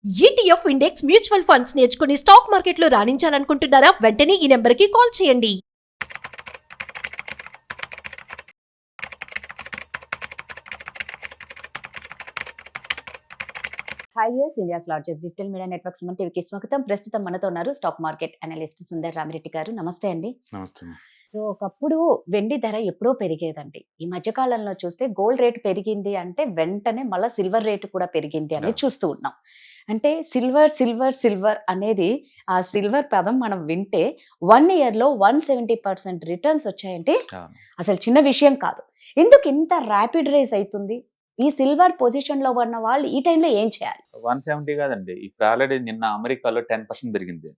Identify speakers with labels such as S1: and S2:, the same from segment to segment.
S1: ETF index mutual funds నేర్చుకుని stock మార్కెట్లో రాణించాలనుకుంటున్నారా? వెంటనే ఈ నెంబర్కి కాల్ చేయండి.
S2: Hi viewers, India's largest digital media network Suman టీవీకి స్వాగతం. ప్రస్తుతం మనతో ఉన్నారు stock market analyst Sundar Ramireddy గారు. నమస్తే అండి.
S3: నమస్తే.
S2: సో ఒకప్పుడు వెండి ధర ఎప్పుడో పెరిగేదండి. ఈ మధ్య కాలంలో చూస్తే గోల్డ్ రేట్ పెరిగింది అంటే వెంటనే మళ్ళీ సిల్వర్ రేటు కూడా పెరిగింది అనేది చూస్తూ ఉన్నాం. అంటే సిల్వర్ సిల్వర్ సిల్వర్ అనేది, ఆ సిల్వర్ పదం మనం వింటే 1 ఇయర్లో 170% రిటర్న్స్ వచ్చాయంటే అసలు చిన్న విషయం కాదు. ఎందుకు ఇంత ర్యాపిడ్ రైజ్ అవుతుంది? ఈ సిల్వర్ పొజిషన్ లో ఉన్న వాళ్ళు ఈ టైంలో ఏం చేయాలి?
S3: 170 కాదండి, ఇప్పుడు ఆల్రెడీ నిన్న అమెరికాలో 10% పెరిగింది.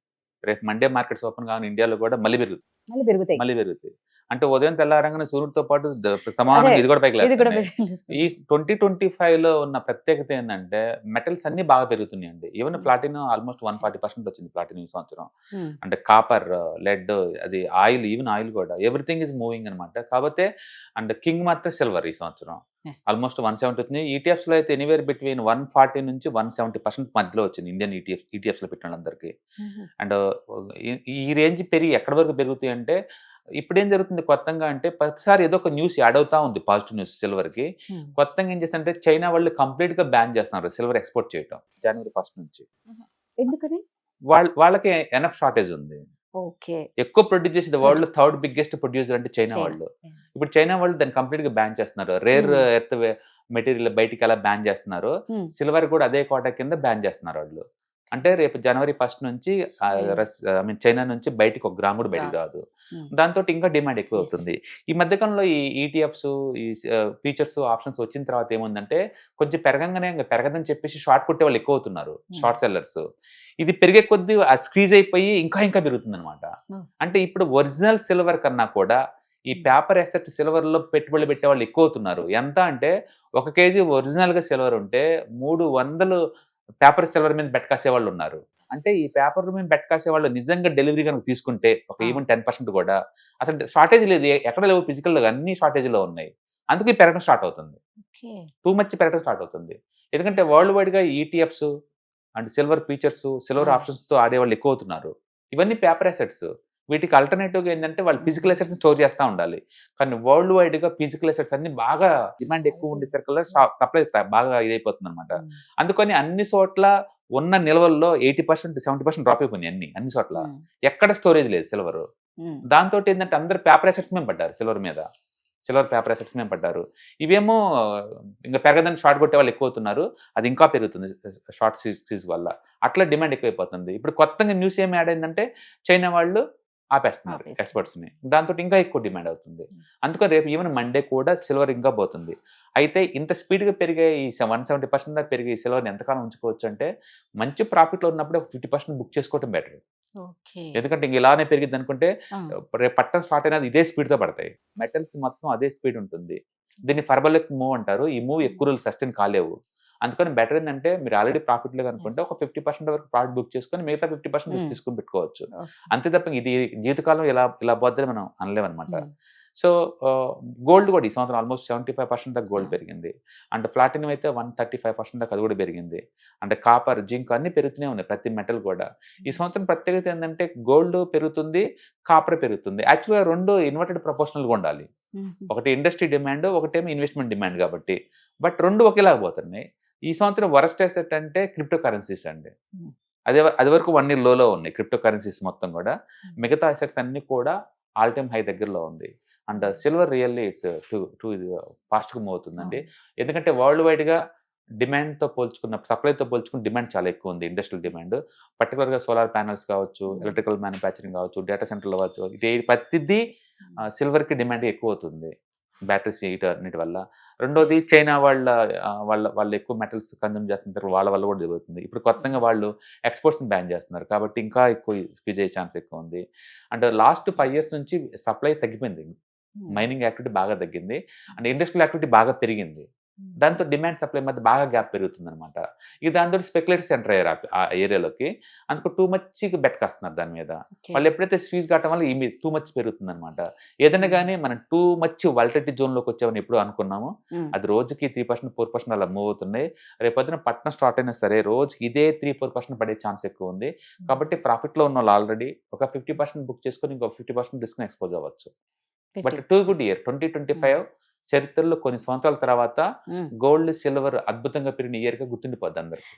S3: రేపు మండే మార్కెట్స్ ఓపెన్ కావాలి ఇండియాలో కూడా మళ్ళీ పెరుగుతాయి. అంటే ఉదయం తెల్లారంగానే సూర్యుడితో పాటు సమానం ఇది కూడా పైకి లేస్తుంది. ఈ 2025 లో ఉన్న ప్రత్యేకత ఏంటంటే మెటల్స్ అన్ని బాగా పెరుగుతున్నాయండి. ఈవెన్ ప్లాటినం ఆల్మోస్ట్ 140% వచ్చింది ప్లాటినం ఈ సంవత్సరం. అంటే కాపర్, లెడ్, అది ఆయిల్, ఈవెన్ ఆయిల్ కూడా ఎవ్రీథింగ్ ఈజ్ మూవింగ్ అనమాట. కాకపోతే అండ్ కింగ్ మాత్రం సిల్వర్ ఈ సంవత్సరం ఆల్మోస్ట్ 170 వచ్చింది. ఈటీఎఫ్స్ లో అయితే ఎనీవేర్ బిట్వీన్ 140 నుంచి 170% మధ్యలో వచ్చింది ఇండియన్ ఈటీఎఫ్స్ లో పెట్టిన వాళ్ళందరికీ. అండ్ ఈ రేంజ్ పెరిగి ఎక్కడి వరకు పెరుగుతాయి అంటే, ఇప్పుడు ఏం జరుగుతుంది కొత్తగా అంటే ప్రతిసారి ఏదో ఒక న్యూస్ యాడ్ అవుతా ఉంది, పాజిటివ్ న్యూస్ సిల్వర్ కి. కొత్తగా ఏం చేస్తారంటే చైనా వాళ్ళు కంప్లీట్ గా బ్యాన్ చేస్తున్నారు సిల్వర్ ఎక్స్పోర్ట్ చేయడం జనవరి 1 నుంచి.
S2: ఎందుకని?
S3: వాళ్ళకి ఎనఫ్ షార్టేజ్ ఉంది. ఎక్కువ ప్రొడ్యూస్ చేసేది వరల్డ్ లో 3rd బిగ్గెస్ట్ ప్రొడ్యూసర్ అంటే చైనా వాళ్ళు. ఇప్పుడు చైనా వాళ్ళు దాన్ని కంప్లీట్ గా బ్యాన్ చేస్తున్నారు. రేర్ ఎర్త్ మెటీరియల్ బయటికి అలా బ్యాన్ చేస్తున్నారు. సిల్వర్ కూడా అదే కోటా కింద బ్యాన్ చేస్తున్నారు వాళ్ళు. అంటే రేపు జనవరి 1 నుంచి చైనా నుంచి బయటికి 1 గ్రామ్ కూడా బయటికి రాదు. దాంతో ఇంకా డిమాండ్ ఎక్కువ అవుతుంది. ఈ మధ్యకాలంలో ఈ ఈటీఎఫ్స్, ఈ ఫీచర్స్, ఆప్షన్స్ వచ్చిన తర్వాత ఏముందంటే కొంచెం పెరగంగానే పెరగదని చెప్పేసి షార్ట్ కొట్టే వాళ్ళు ఎక్కువ అవుతున్నారు, షార్ట్ సెల్లర్స్. ఇది పెరిగే కొద్దీ ఆ స్క్వీజ్ అయిపోయి ఇంకా పెరుగుతుంది అనమాట. అంటే ఇప్పుడు ఒరిజినల్ సిల్వర్ కన్నా కూడా ఈ పేపర్ అసెట్ సిల్వర్ లో పెట్టుబడులు పెట్టే వాళ్ళు ఎక్కువ అవుతున్నారు. ఎంత అంటే 1 కేజీ ఒరిజినల్ గా సిల్వర్ ఉంటే 300 పేపర్ సిల్వర్ మీద బెట్ కాసే వాళ్ళు ఉన్నారు. అంటే ఈ పేపర్ మీద బెట్ కాసే వాళ్ళు నిజంగా డెలివరీ కనుక తీసుకుంటే ఒక ఈవెన్ 10% కూడా అసలు షార్టేజ్ లేదు, ఎక్కడ లేవు, ఫిజికల్ గా అన్ని షార్టేజ్ లో ఉన్నాయి. అందుకే పెరగడం స్టార్ట్ అవుతుంది, టూ మచ్ పెరగడం స్టార్ట్ అవుతుంది. ఎందుకంటే వరల్డ్ వైడ్ గా ETFs and silver features, silver options తో ఆడే వాళ్ళు ఎక్కువ అవుతున్నారు. ఇవన్నీ పేపర్ అసెట్స్. వీటికి ఆల్టర్నేటివ్ గా ఏంటంటే వాళ్ళు ఫిజికల్ అసెట్స్ స్టోర్ చేస్తూ ఉండాలి. కానీ వరల్డ్ వైడ్ గా ఫిజికల్ అసెట్స్ అన్ని బాగా డిమాండ్ ఎక్కువ ఉండేసరికి సప్లై బాగా ఇదైపోతుంది అనమాట. అందుకని అన్ని చోట్ల ఉన్న నిల్వల్లో 80% 70% డ్రాప్ అయిపోయినాయి. అన్ని చోట్ల ఎక్కడ స్టోరేజ్ లేదు సిల్వర్. దాంతో ఏంటంటే అందరు పేపర్ అసెట్స్ మేము పడ్డారు, సిల్వర్ పేపర్ అసెట్స్ మేము పడ్డారు. ఇవేమో ఇంకా పెరగదని షార్ట్ కొట్టే వాళ్ళు ఎక్కువ అవుతున్నారు. అది ఇంకా పెరుగుతుంది షార్ట్ సీజ్ వల్ల. అట్లా డిమాండ్ ఎక్కువైపోతుంది. ఇప్పుడు కొత్తగా న్యూస్ ఏమి యాడ్ అయిందంటే చైనా వాళ్ళు ఆపేస్తున్నారు ఎక్స్పర్ట్స్ ని. దాంతో ఇంకా ఎక్కువ డిమాండ్ అవుతుంది. అందుకని రేపు ఈవెన్ మండే కూడా సిల్వర్ ఇంకా పోతుంది. అయితే ఇంత స్పీడ్ గా పెరిగే ఈ 170% దాకా పెరిగే ఈ సిల్వర్ ఎంతకాలం ఉంచుకోవచ్చు అంటే, మంచి ప్రాఫిట్ లో ఉన్నప్పుడు 50% బుక్ చేసుకోవడం బెటర్. ఎందుకంటే ఇంక ఇలానే పెరిగింది అనుకుంటే రేపు పట్టడం స్టార్ట్ అయినది ఇదే స్పీడ్ తో పడతాయి. మెటల్స్ మొత్తం అదే స్పీడ్ ఉంటుంది. దీన్ని ఫర్బలిక్ మూవ్ అంటారు. ఈ మూవ్ ఎక్కువ రోజులు సస్టైన్ కాలేవు. అందుకని బెటర్ ఏంటంటే మీరు ఆల్రెడీ ప్రాఫిట్ లో అనుకుంటే ఒక 50% వరకు ప్రాఫిట్ బుక్ చేసుకొని మిగతా 50% తీసుకుని పెట్టుకోవచ్చు. అంతే తప్ప ఇది జీవితకాలం ఇలా పోద్దని మనం అనలేమన్నమాట. సో గోల్డ్ కూడా ఈ సంవత్సరం ఆల్మోస్ట్ 75% దాకా గోల్డ్ పెరిగింది. అంటే ప్లాటినం అయితే 135% దాకా అది కూడా పెరిగింది. అంటే కాపర్, జింక్ అన్ని పెరుగుతూనే ఉన్నాయి, ప్రతి మెటల్ కూడా. ఈ సంవత్సరం ప్రత్యేకత ఏంటంటే గోల్డ్ పెరుగుతుంది, కాపర్ పెరుగుతుంది. యాక్చువల్గా 2 ఇన్వర్టెడ్ ప్రపోర్షనల్గా ఉండాలి. ఒకటి ఇండస్ట్రీ డిమాండ్, ఒకటేమో ఇన్వెస్ట్మెంట్ డిమాండ్ కాబట్టి. బట్ 2 ఒకేలాగా పోతున్నాయి. ఈ సంవత్సరం వరస్ట్ అసెట్ అంటే క్రిప్టో కరెన్సీస్ అండి. అది వరకు 1 year లోలో ఉన్నాయి క్రిప్టో కరెన్సీస్ మొత్తం కూడా. మిగతా అసెట్స్ అన్ని కూడా ఆల్ టైమ్ హై దగ్గరలో ఉంది. And silver really it's two ఫాస్ట్గా మూవ్ అవుతుందండి. ఎందుకంటే వరల్డ్ వైడ్గా డిమాండ్తో పోల్చుకున్న, సప్లైతో పోల్చుకున్న డిమాండ్ చాలా ఎక్కువ ఉంది. ఇండస్ట్రియల్ డిమాండ్ పర్టికులర్గా సోలార్ ప్యానల్స్ కావచ్చు, ఎలక్ట్రికల్ మ్యానుఫ్యాక్చరింగ్ కావచ్చు, డేటా సెంటర్లు కావచ్చు, ఇది ప్రతిదీ సిల్వర్కి డిమాండ్ ఎక్కువ అవుతుంది బ్యాటరీస్ వీటన్నిటి వల్ల. రెండోది చైనా వాళ్ళు ఎక్కువ మెటల్స్ కన్జ్యూమ్ చేస్తున్నారు, వాళ్ళ వల్ల కూడా జరుగుతుంది. ఇప్పుడు కొత్తగా వాళ్ళు ఎక్స్పోర్ట్స్ని బ్యాన్ చేస్తున్నారు కాబట్టి ఇంకా ఎక్కువ స్క్వీజ్ అయ్యే ఛాన్స్ ఎక్కువ ఉంది. అండ్ లాస్ట్ 5 years నుంచి సప్లై తగ్గిపోయింది. మైనింగ్ యాక్టివిటీ బాగా తగ్గింది అండ్ ఇండస్ట్రియల్ యాక్టివిటీ బాగా పెరిగింది. దాంతో డిమాండ్ సప్లై మధ్య బాగా గ్యాప్ పెరుగుతుంది అనమాట. ఇక దాంతో స్పెక్యులేటర్స్ ఎంటర్ అయ్యారు ఆ ఏరియాలోకి. అందుకు టూ మచ్ బెట్ కాస్తున్నారు దాని మీద. వాళ్ళు ఎప్పుడైతే స్క్వీజ్ కావటం వల్ల ఈ టూ మచ్ పెరుగుతుంది అనమాట. ఏదైనా కానీ మనం టూ మచ్ వాలటిలిటీ జోన్లోకి వచ్చామని ఎప్పుడు అనుకున్నాము, అది రోజుకి 3%, 4% అలా మూవ్ అవుతున్నాయి. రేపొద్దున పట్టణం స్టార్ట్ అయినా సరే రోజుకి ఇదే 3-4% పడే ఛాన్స్ ఎక్కువ ఉంది. కాబట్టి ప్రాఫిట్లో ఉన్న వాళ్ళు ఆల్రెడీ ఒక 50% బుక్ చేసుకొని ఇంకో 50% రిస్క్ ఎక్స్పోజ్ అవ్వచ్చు. బట్ టూ గుడ్ ఇయర్ 2025 చరిత్రలో కొన్ని సంవత్సరాల తర్వాత గోల్డ్ సిల్వర్ అద్భుతంగా పెరిగిన ఇయర్ గా గుర్తుండిపోద్ది అందరికి.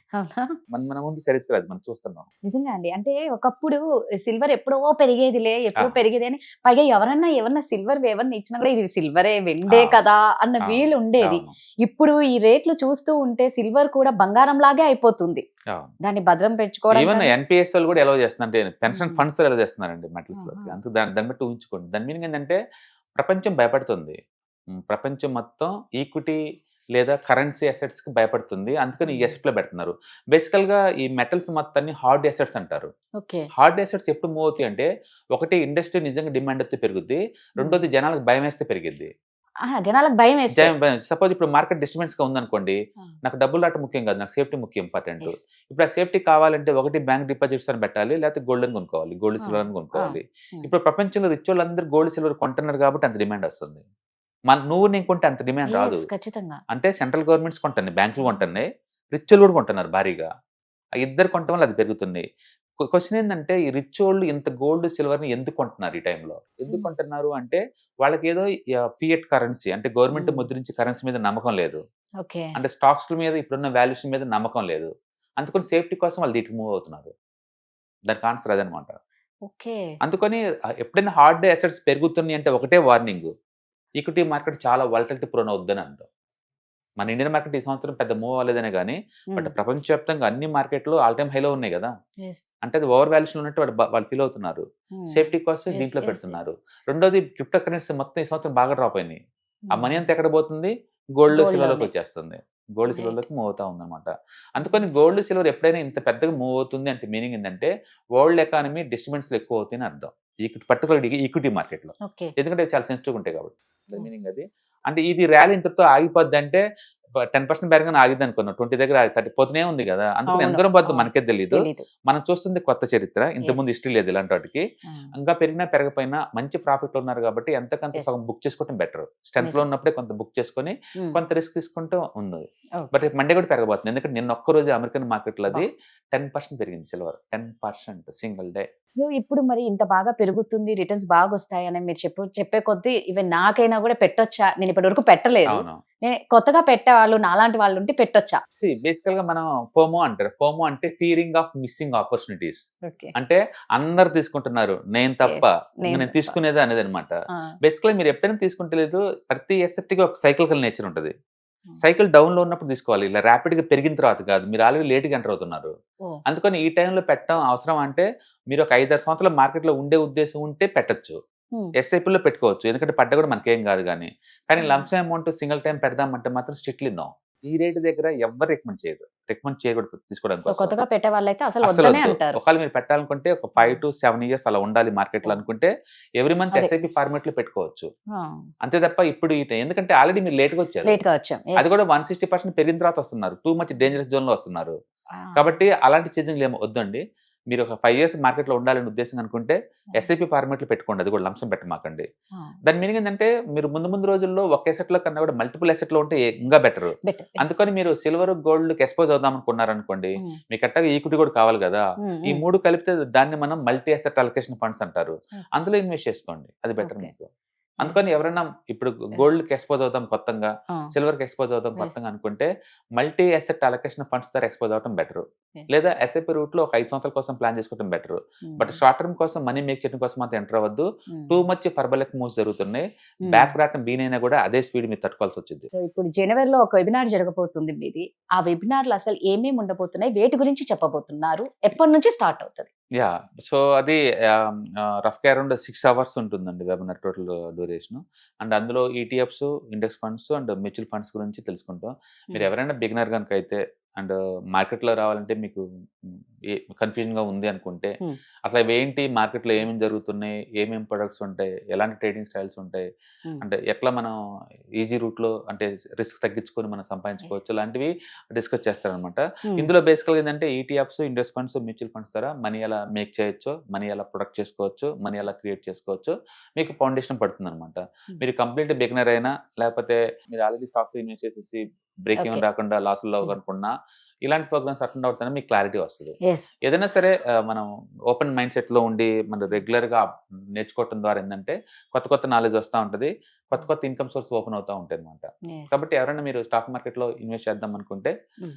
S3: మన ముందు చరిత్ర అది మనం చూస్తున్నాం.
S2: నిజంగా అండి. అంటే ఒకప్పుడు సిల్వర్ ఎప్పుడో పెరిగేదిలే, ఎప్పుడో పెరిగేది అని, పైగా ఎవరన్నా సిల్వర్ ఎవరిని ఇచ్చినా కూడా ఇది సిల్వరే, వెండే కదా అన్న వీలు ఉండేది. ఇప్పుడు ఈ రేట్లు చూస్తూ ఉంటే సిల్వర్ కూడా బంగారం లాగే అయిపోతుంది. దాన్ని భద్రం పెంచుకోవడం.
S3: ఈవెన్ ఎన్పిఎస్ వాళ్ళు కూడా ఎలా చేస్తున్నారు, పెన్షన్ ఫండ్స్ ఎలా చేస్తున్నారండి మెటల్స్ లోకి. అందుకు దాన్ని బట్టి ఊహించుకోండి. దాని మీనింగ్ ఏంటంటే ప్రపంచం భయపడుతుంది. ప్రపంచం మొత్తం ఈక్విటీ లేదా కరెన్సీ అసెట్స్ కి భయపడుతుంది. అందుకని ఈ అసెట్ లో పెడుతున్నారు. బేసికల్ గా ఈ మెటల్స్ మొత్తాన్ని హార్డ్ అసెట్స్ అంటారు. హార్డ్ అసెట్స్ ఎప్పుడు మూవ్ అవుతాయి అంటే, ఒకటి ఇండస్ట్రీ నిజంగా డిమాండ్ అయితే పెరుగుద్ది, రెండోది జనాలకు భయం వేస్తే పెరిగిద్ది.
S2: జనాలకు భయం వేస్తే,
S3: సపోజ్ ఇప్పుడు మార్కెట్ డిస్టర్బెన్స్ గా ఉందనుకోండి, నాకు డబ్బులు రావటం ముఖ్యం కాదు, నాకు సేఫ్టీ ముఖ్యం, ఇంపార్టెంట్. ఇప్పుడు ఆ సేఫ్టీ కావాలంటే ఒకటి బ్యాంక్ డిపాజిట్స్ అని పెట్టాలి, లేకపోతే గోల్డ్ అని కొనుక్కోవాలి, గోల్డ్ సిల్వర్ అని కొనుక్కోవాలి. ఇప్పుడు ప్రపంచంలో రిచ్ వాళ్ళందరూ గోల్డ్ సిల్వర్ కొంటున్నారు కాబట్టి అంత డిమాండ్ వస్తుంది. నువ్వు నేను కొంటే అంత డిమాండ్ రాదు. అంటే సెంట్రల్ గవర్నమెంట్స్ కొంటున్నాయి, బ్యాంకులు కొంటున్నాయి, రిచ్ వాళ్ళు కూడా కొంటున్నారు భారీగా. ఆ ఇద్దరు కొనటం వల్ల అది పెరుగుతుంది. క్వశ్చన్ ఏంటంటే, ఈ రిచ్ వాళ్ళు ఇంత గోల్డ్ సిల్వర్ ని ఎందుకు కొంటున్నారు ఈ టైంలో? ఎందుకు కొంటున్నారు అంటే, వాళ్ళకి ఏదో ఫియట్ కరెన్సీ అంటే గవర్నమెంట్ ముద్రించి కరెన్సీ మీద నమ్మకం లేదు. అంటే స్టాక్స్ మీద ఇప్పుడున్న వాల్యుయేషన్ మీద నమ్మకం లేదు. అందుకని సేఫ్టీ కోసం వాళ్ళు దీనికి మూవ్ అవుతున్నారు. దానికి ఆన్సర్ అదనమాట. అందుకని ఎప్పుడైనా హార్డ్ అసెట్స్ పెరుగుతున్నాయి అంటే ఒకటే వార్నింగ్, ఈక్విటీ మార్కెట్ చాలా వాలటిలిటీ ప్రోన్ అవుద్దని అర్థం. మన ఇండియన్ మార్కెట్ ఈ సంవత్సరం పెద్ద మూవ్ అవ్వలేదనే కానీ, బట్ ప్రపంచవ్యాప్తంగా అన్ని మార్కెట్లు ఆల్ టైమ్ హైలో ఉన్నాయి కదా. అంటే అది ఓవర్ వాల్యుయేషన్ ఉన్నట్టు వాళ్ళు ఫీల్ అవుతున్నారు. సేఫ్టీ కోసం దీంట్లో పెడుతున్నారు. రెండోది క్రిప్టో కరెన్సీ మొత్తం ఈ సంవత్సరం బాగా డ్రాప్ అయినాయి. ఆ మనీ అంతా ఎక్కడ పోతుంది? గోల్డ్ సిల్వర్లోకి వచ్చేస్తుంది. గోల్డ్ సిల్వర్లోకి మూవ్ అవుతా ఉందన్నమాట. అందుకని గోల్డ్ సిల్వర్ ఎప్పుడైనా ఇంత పెద్దగా మూవ్ అవుతుంది అంటే మీనింగ్ ఏంటంటే, వరల్డ్ ఎకానమీ డిస్టర్బెన్స్ ఎక్కువ అవుతాయని అర్థం. పర్టికులర్ ఈక్విటీ మార్కెట్ లో, ఎందుకంటే చాలా సెన్సిటివ్ ఉంటాయి కాబట్టి. మీనింగ్ అది. అంటే ఇది ర్యాలీ ఇంతతో ఆగిపోద్ది అంటే 10% పెరగని ఆగిద్ది అనుకున్నాం, 20 దగ్గర 30 పోతూనే ఉంది కదా. అందుకని ఎంత దూరం పోద్దు మనకే తెలియదు. మనం చూస్తుంది కొత్త చరిత్ర, ఇంతకుముందు హిస్టరీ లేదు ఇలాంటి వాటికి. ఇంకా పెరిగినా పెరగపోయినా మంచి ప్రాఫిట్ లో ఉన్నారు కాబట్టి ఎంతకంత సగం బుక్ చేసుకోవడం బెటర్. స్ట్రెంత్ లో ఉన్నప్పుడే కొంత బుక్ చేసుకుని కొంత రిస్క్ తీసుకుంటూ ఉంది. బట్ మండే కూడా పెరగబోతుంది, ఎందుకంటే నిన్న ఒక్కరోజు అమెరికన్ మార్కెట్ లో అది 10% పెరిగింది సిల్వర్, 10% సింగిల్ డే.
S2: సో ఇప్పుడు మరి ఇంత బాగా పెరుగుతుంది, రిటర్న్స్ బాగా వస్తాయని మీరు చెప్పే కొద్దీ ఈవెన్ నాకైనా కూడా పెట్టొచ్చా? నేను ఇప్పటి వరకు పెట్టలేదు, నేను కొత్తగా పెట్టే వాళ్ళు నాలాంటి వాళ్ళు ఉంటే పెట్టొచ్చా?
S3: బేసికల్ గా మనం ఫోమో అంటారు. ఫోమో అంటే ఫియరింగ్ ఆఫ్ మిస్సింగ్ ఆపర్చునిటీస్. అంటే అందరు తీసుకుంటున్నారు, నేను తప్ప నేను తీసుకునేది అనేది అనమాట. బేసికల్ మీరు ఎప్పుడైనా తీసుకుంటలేదు, ప్రతి ఎసెట్ కి ఒక సైకిల్ నేచర్ ఉంటుంది. సైకిల్ డౌన్ లో ఉన్నప్పుడు తీసుకోవాలి, ఇలా ర్యాపిడ్ గా పెరిగిన తర్వాత కాదు. మీరు ఆల్రెడీ లేట్ గా ఎంటర్ అవుతున్నారు. అందుకని ఈ టైంలో పెట్టడం అవసరం. అంటే మీరు ఒక 5-6 సంవత్సరాల మార్కెట్ లో ఉండే ఉద్దేశం ఉంటే పెట్టచ్చు, ఎస్ఐపీలో పెట్టుకోవచ్చు, ఎందుకంటే పడ్డ కూడా మనకేం కాదు. కానీ లంప్సమ్ అమౌంట్ సింగిల్ టైం పెడదామంటే మాత్రం స్ట్రిక్ట్లీ నో. ఈ రేట్ దగ్గర ఎవరు రికమెండ్ చేయకూడదు తీసుకోవడానికి.
S2: కొత్తగా పెట్టే వాళ్ళైతే అసలు వద్దనే అంటారు.
S3: ఒకవేళ మీరు పెట్టాలనుకుంటే ఒక 5 to 7 years అలా ఉండాలి మార్కెట్ లో అనుకుంటే ఎవ్రీ మంత్ ఎస్ఐపి ఫార్మాట్ లో పెట్టుకోవచ్చు. అంతే తప్ప ఇప్పుడు ఎందుకంటే ఆల్రెడీ మీరు లేట్ గా వచ్చారు, అది కూడా 160% పెరిగిన తర్వాత వస్తున్నారు, టూ మచ్ డేంజరస్ జోన్ లో వస్తున్నారు. కాబట్టి అలాంటి చేంజింగ్లు ఏమో వద్దండి. మీరు ఒక 5 years మార్కెట్ లో ఉండాలని ఉద్దేశం అనుకుంటే ఎస్ఐపి ఫార్మాట్ లో పెట్టుకోండి, అది కూడా లంసం పెట్టమాకండి. దాని మీనింగ్ ఏంటంటే, మీరు ముందు రోజుల్లో ఒక ఎసెట్ లో కన్నా కూడా మల్టిపుల్ ఎసెట్ లో ఉంటే ఇంకా బెటర్. అందుకని మీరు సిల్వర్ గోల్డ్ కి ఎక్స్పోజ్ అవుదాం అనుకున్నారనుకోండి, మీకు అట్టగా ఈక్విటీ కూడా కావాలి కదా. ఈ మూడు కలిపితే దాన్ని మనం మల్టీ అసెట్ అలొకేషన్ ఫండ్స్ అంటారు. అందులో ఇన్వెస్ట్ చేసుకోండి, అది బెటర్ మీకు. అందుకని ఎవరైనా ఇప్పుడు గోల్డ్ కి ఎక్స్పోజ్ అవుతాం కొత్తగా, సిల్వర్ కి ఎక్స్పోజ్ అవుతాం కొత్తగా అనుకుంటే మల్టీ అసెట్ అలొకేషన్ ఫండ్స్ ద్వారా ఎక్స్పోజ్ అవడం బెటర్. లేదా ఎస్ఐపి రూట్ లో ఒక 5 సంవత్సరాల కోసం ప్లాన్ చేసుకోవడం బెటర్. బట్ షార్ట్ టర్మ్ కోసం మనీ మేక్ చేయడం కోసం మాత్రం ఎంటర్ అవ్వద్దు. టూ మచ్ ఫర్బలెక్ మూవ్స్ జరుగుతున్నాయి. బ్యాక్ రావడం బీనైనా కూడా అదే స్పీడ్ మీరు తట్టుకోవాల్సి వచ్చింది.
S2: ఇప్పుడు జనవరిలో ఒక వెబినార్ జరగబోతుంది మీది. ఆ వెబినార్ లో అసలు ఏమేమి ఉండబోతున్నాయి, వేటి గురించి చెప్పబోతున్నారు, ఎప్పటి నుంచి స్టార్ట్ అవుతుంది?
S3: సో అది రఫ్ గా అరౌండ్ 6 hours ఉంటుందండి వెబినార్ టోటల్ డ్యూరేషన్. అండ్ అందులో ETFs, index funds and mutual funds గురించి తెలుసుకుంటాం. మీరు ఎవరైనా బిగినర్ కనుక అయితే అండ్ మార్కెట్ లో రావాలంటే మీకు కన్ఫ్యూజన్ గా ఉంది అనుకుంటే
S2: Hmm.
S3: అసలు అవి ఏంటి, మార్కెట్లో ఏమేమి జరుగుతున్నాయి, ఏమేమి ప్రొడక్ట్స్ ఉంటాయి, ఎలాంటి ట్రేడింగ్ స్టైల్స్ ఉంటాయి,
S2: Hmm.
S3: అంటే ఎట్లా మనం ఈజీ రూట్ లో అంటే రిస్క్ తగ్గించుకొని మనం సంపాదించుకోవచ్చు,
S2: Yes.
S3: లాంటివి డిస్కస్ చేస్తారనమాట.
S2: Hmm.
S3: ఇందులో బేసికల్గా ఏంటంటే ETFs, index funds, mutual funds ద్వారా మనీ ఎలా మేక్ చేయొచ్చు, మనీ ఎలా ప్రొడక్ట్ చేసుకోవచ్చు, మనీ ఎలా క్రియేట్ చేసుకోవచ్చు, మీకు ఫౌండేషన్ పడుతుంది అనమాట. మీరు కంప్లీట్ బిగినర్ అయినా, లేకపోతే మీరు ఆల్రెడీ స్టాక్ ఇన్వెస్ట్ చేసేసి బ్రేక్
S2: Okay.
S3: ఏమైనా రాకుండా లాసుల్లో
S2: Hmm.
S3: అనుకున్నా, ఇలాంటి ప్రోగ్రామ్స్ అటెండ్ అవుతానే మీకు క్లారిటీ వస్తుంది.
S2: Yes.
S3: ఏదైనా సరే మనం ఓపెన్ మైండ్ సెట్ లో ఉండి మనం రెగ్యులర్ గా నేర్చుకోవటం ద్వారా ఏంటంటే కొత్త కొత్త నాలెడ్జ్ వస్తూ ఉంటుంది, కొత్త కొత్త ఇన్కమ్ సోర్స్ ఓపెన్ అవుతూ ఉంటాయి అనమాట.
S2: Yes.
S3: కాబట్టి ఎవరైనా మీరు స్టాక్ మార్కెట్ లో ఇన్వెస్ట్ చేద్దాం అనుకుంటే
S2: Hmm.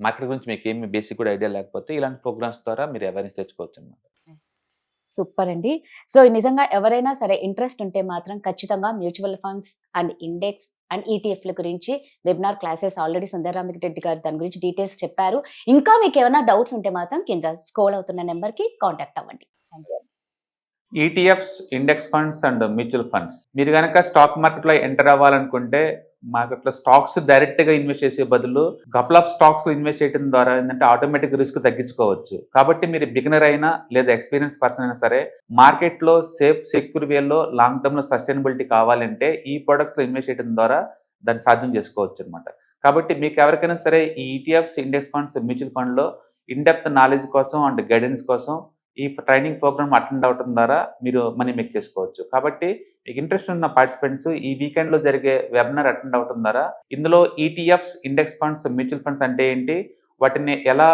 S3: మార్కెట్ గురించి మీకు ఏమి బేసిక్ కూడా ఐడియా లేకపోతే ఇలాంటి ప్రోగ్రామ్స్ ద్వారా మీరు అవేర్నెస్ తెచ్చుకోవచ్చు అనమాట.
S2: సూపర్ అండి. సో నిజంగా ఎవరైనా సరే ఇంట్రెస్ట్ ఉంటే మాత్రం ఖచ్చితంగా mutual funds and index and ఈటీఎఫ్ల గురించి వెబినార్ క్లాసెస్ ఆల్రెడీ సుందరరామిరెడ్డి గారు దాని గురించి డీటెయిల్స్ చెప్పారు. ఇంకా మీకు ఏమైనా డౌట్స్ ఉంటే మాత్రం కింద స్క్రోల్ అవుతున్న నెంబర్కి కాంటాక్ట్ అవ్వండి. Thank you.
S3: ETFs, index funds and mutual funds, మీరు కనుక స్టాక్ మార్కెట్ లో ఎంటర్ అవ్వాలనుకుంటే మార్కెట్ లో స్టాక్స్ డైరెక్ట్ గా ఇన్వెస్ట్ చేసే బదులు కపుల్ ఆఫ్ స్టాక్స్ లో ఇన్వెస్ట్ చేయడం ద్వారా ఏంటంటే ఆటోమేటిక్ రిస్క్ తగ్గించుకోవచ్చు. కాబట్టి మీరు బిగినర్ అయినా లేదా ఎక్స్పీరియన్స్ పర్సన్ అయినా సరే మార్కెట్ లో సేఫ్ సెక్యూర్ వేలో లాంగ్ టర్మ్ లో సస్టైనబిలిటీ కావాలంటే ఈ ప్రొడక్ట్స్ లో ఇన్వెస్ట్ చేయడం ద్వారా దాన్ని సాధ్యం చేసుకోవచ్చు అనమాట. కాబట్టి మీకు ఎవరికైనా సరే ఈ ETFs, index funds, mutual fund లో ఇన్ డెప్త్ నాలెడ్జ్ కోసం అండ్ గైడెన్స్ కోసం ఈ ట్రైనింగ్ ప్రోగ్రామ్ అటెండ్ అవడం ద్వారా మీరు మనీ మేక్ చేసుకోవచ్చు. కాబట్టి మీకు ఇంట్రెస్ట్ ఉన్న పార్టిసిపెంట్స్ ఈ వీకెండ్ లో జరిగే వెబినార్ అటెండ్ అవడం ద్వారా ఇందులో ETFs, index funds, mutual funds అంటే ఏంటి, వాటిని ఎలా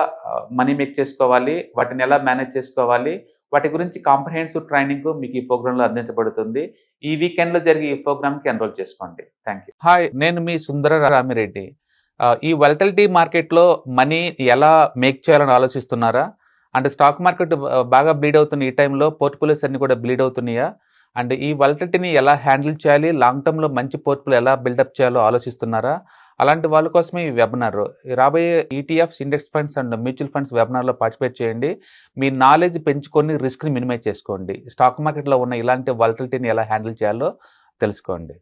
S3: మనీ మేక్ చేసుకోవాలి, వాటిని ఎలా మేనేజ్ చేసుకోవాలి, వాటి గురించి కాంప్రహెన్సివ్ ట్రైనింగ్ మీకు ఈ ప్రోగ్రామ్ లో అందించబడుతుంది. ఈ వీకెండ్ లో జరిగే ఈ ప్రోగ్రామ్ కి ఎన్రోల్ చేసుకోండి. Thank you. హాయ్, నేను మీ సుందరరామిరెడ్డి. ఈ వాలటిలిటీ మార్కెట్ లో మనీ ఎలా మేక్ చేయాలని ఆలోచిస్తున్నారా? అంటే స్టాక్ మార్కెట్ బాగా బ్లీడ్ అవుతున్న ఈ టైంలో పోర్ట్ఫోలియోస్ అన్ని కూడా బ్లీడ్ అవుతున్నాయా? అండ్ ఈ వాలటిలిటీని ఎలా హ్యాండిల్ చేయాలి, లాంగ్ టర్మ్లో మంచి పోర్ట్ఫోలియో ఎలా బిల్డప్ చేయాలో ఆలోచిస్తున్నారా? అలాంటి వాళ్ళ కోసమే ఈ వెబినార్. రాబోయే ETFs, index funds and mutual funds వెబినార్లో పార్టిసిపేట్ చేయండి. మీ నాలెడ్జ్ పెంచుకొని రిస్క్ని మినిమైజ్ చేసుకోండి. స్టాక్ మార్కెట్లో ఉన్న ఇలాంటి వాలటిలిటీని ఎలా హ్యాండిల్ చేయాలో తెలుసుకోండి.